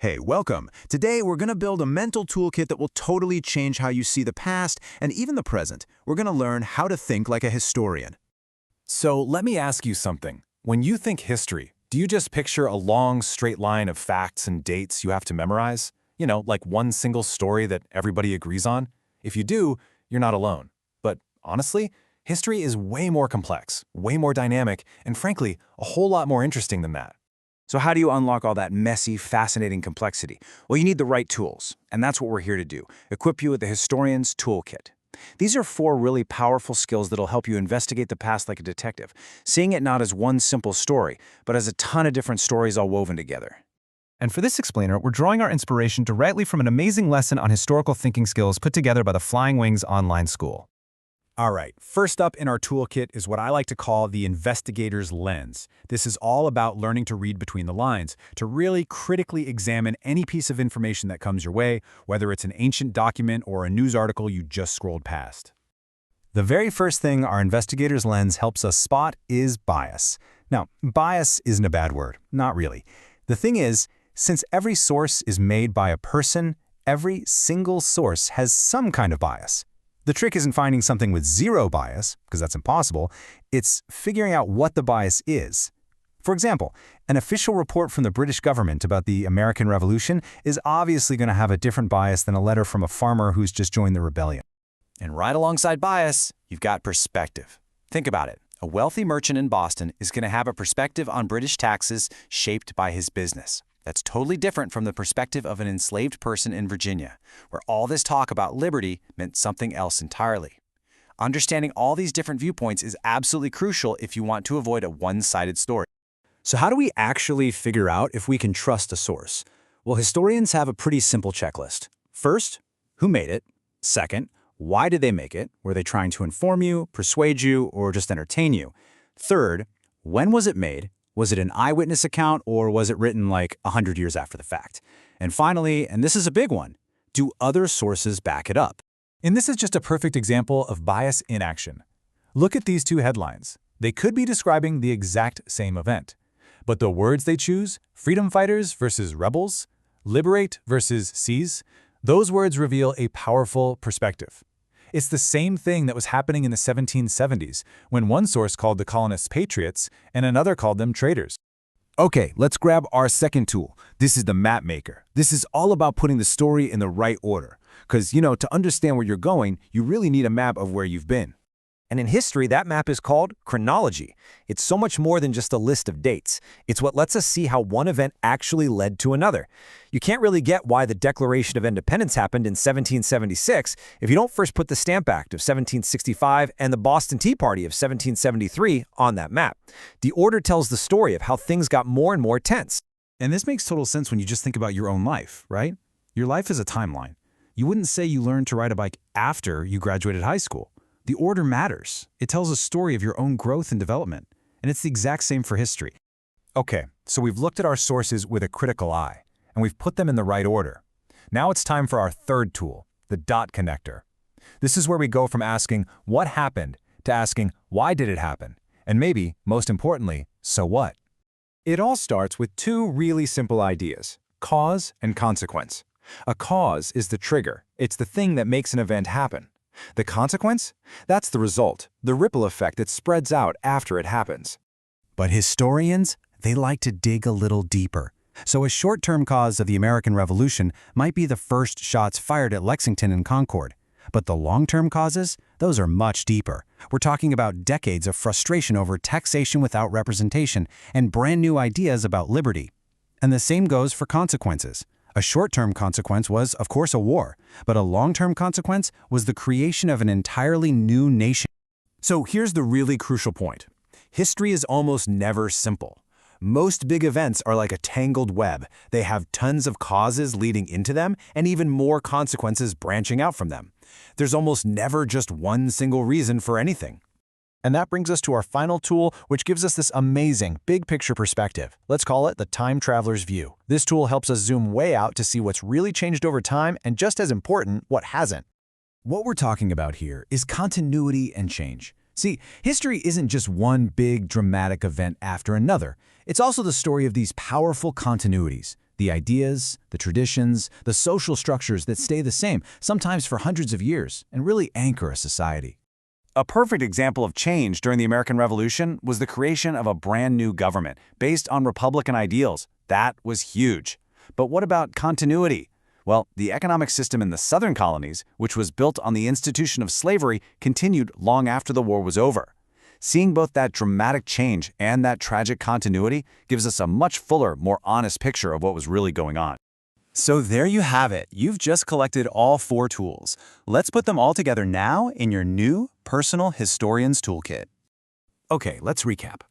Hey, welcome. Today, we're going to build a mental toolkit that will totally change how you see the past and even the present. We're going to learn how to think like a historian. So let me ask you something. When you think history, do you just picture a long, straight line of facts and dates you have to memorize? You know, like one single story that everybody agrees on? If you do, you're not alone. But honestly, history is way more complex, way more dynamic, and frankly, a whole lot more interesting than that. So how do you unlock all that messy, fascinating complexity? Well, you need the right tools, and that's what we're here to do, equip you with the Historian's Toolkit. These are 4 really powerful skills that'll help you investigate the past like a detective, seeing it not as one simple story, but as a ton of different stories all woven together. And for this explainer, we're drawing our inspiration directly from an amazing lesson on historical thinking skills put together by the Flying Wings online school. All right, first up in our toolkit is what I like to call the investigator's lens. This is all about learning to read between the lines, to really critically examine any piece of information that comes your way, whether it's an ancient document or a news article you just scrolled past. The very first thing our investigator's lens helps us spot is bias. Now, bias isn't a bad word, not really. The thing is, since every source is made by a person, every single source has some kind of bias. The trick isn't finding something with zero bias, because that's impossible. It's figuring out what the bias is. For example, an official report from the British government about the American Revolution is obviously going to have a different bias than a letter from a farmer who's just joined the rebellion. And right alongside bias, you've got perspective. Think about it. A wealthy merchant in Boston is going to have a perspective on British taxes shaped by his business. That's totally different from the perspective of an enslaved person in Virginia, where all this talk about liberty meant something else entirely. Understanding all these different viewpoints is absolutely crucial if you want to avoid a one-sided story. So how do we actually figure out if we can trust a source? Well, historians have a pretty simple checklist. First, who made it? Second, why did they make it? Were they trying to inform you, persuade you, or just entertain you? Third, when was it made? Was it an eyewitness account, or was it written like 100 years after the fact? And finally, and this is a big one, do other sources back it up? And this is just a perfect example of bias in action. Look at these 2 headlines. They could be describing the exact same event. But the words they choose, freedom fighters versus rebels, liberate versus seize, those words reveal a powerful perspective. It's the same thing that was happening in the 1770s, when one source called the colonists patriots and another called them traitors. Okay, let's grab our second tool. This is the map maker. This is all about putting the story in the right order. Because, to understand where you're going, you really need a map of where you've been. And in history, that map is called chronology. It's so much more than just a list of dates. It's what lets us see how one event actually led to another. You can't really get why the Declaration of Independence happened in 1776 if you don't first put the Stamp Act of 1765 and the Boston Tea Party of 1773 on that map. The order tells the story of how things got more and more tense. And this makes total sense when you just think about your own life, right? Your life is a timeline. You wouldn't say you learned to ride a bike after you graduated high school. The order matters. It tells a story of your own growth and development. And it's the exact same for history. Okay, so we've looked at our sources with a critical eye, and we've put them in the right order. Now it's time for our third tool, the dot connector. This is where we go from asking, what happened, to asking, why did it happen? And maybe, most importantly, so what? It all starts with 2 really simple ideas, cause and consequence. A cause is the trigger. It's the thing that makes an event happen. The consequence? That's the result, the ripple effect that spreads out after it happens. But historians, they like to dig a little deeper. So a short-term cause of the American Revolution might be the first shots fired at Lexington and Concord. But the long-term causes, those are much deeper. We're talking about decades of frustration over taxation without representation and brand new ideas about liberty. And the same goes for consequences. A short-term consequence was, of course, a war, but a long-term consequence was the creation of an entirely new nation. So here's the really crucial point. History is almost never simple. Most big events are like a tangled web. They have tons of causes leading into them and even more consequences branching out from them. There's almost never just one single reason for anything. And that brings us to our final tool, which gives us this amazing big-picture perspective. Let's call it the time traveler's view. This tool helps us zoom way out to see what's really changed over time and, just as important, what hasn't. What we're talking about here is continuity and change. See, history isn't just one big dramatic event after another. It's also the story of these powerful continuities. The ideas, the traditions, the social structures that stay the same, sometimes for hundreds of years, and really anchor a society. A perfect example of change during the American Revolution was the creation of a brand new government based on Republican ideals. That was huge. But what about continuity? Well, the economic system in the southern colonies, which was built on the institution of slavery, continued long after the war was over. Seeing both that dramatic change and that tragic continuity gives us a much fuller, more honest picture of what was really going on. So there you have it. You've just collected all 4 tools. Let's put them all together now in your new Personal Historian's Toolkit. Okay, let's recap.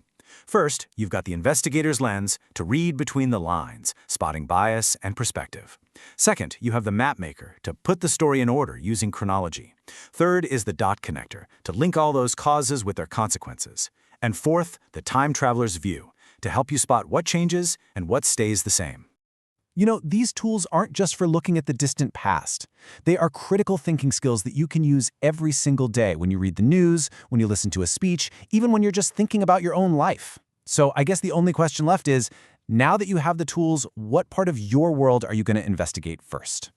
First, you've got the investigator's lens to read between the lines, spotting bias and perspective. Second, you have the map maker to put the story in order using chronology. Third is the dot connector to link all those causes with their consequences. And fourth, the time traveler's view to help you spot what changes and what stays the same. You know, these tools aren't just for looking at the distant past. They are critical thinking skills that you can use every single day when you read the news, when you listen to a speech, even when you're just thinking about your own life. So I guess the only question left is, now that you have the tools, what part of your world are you going to investigate first?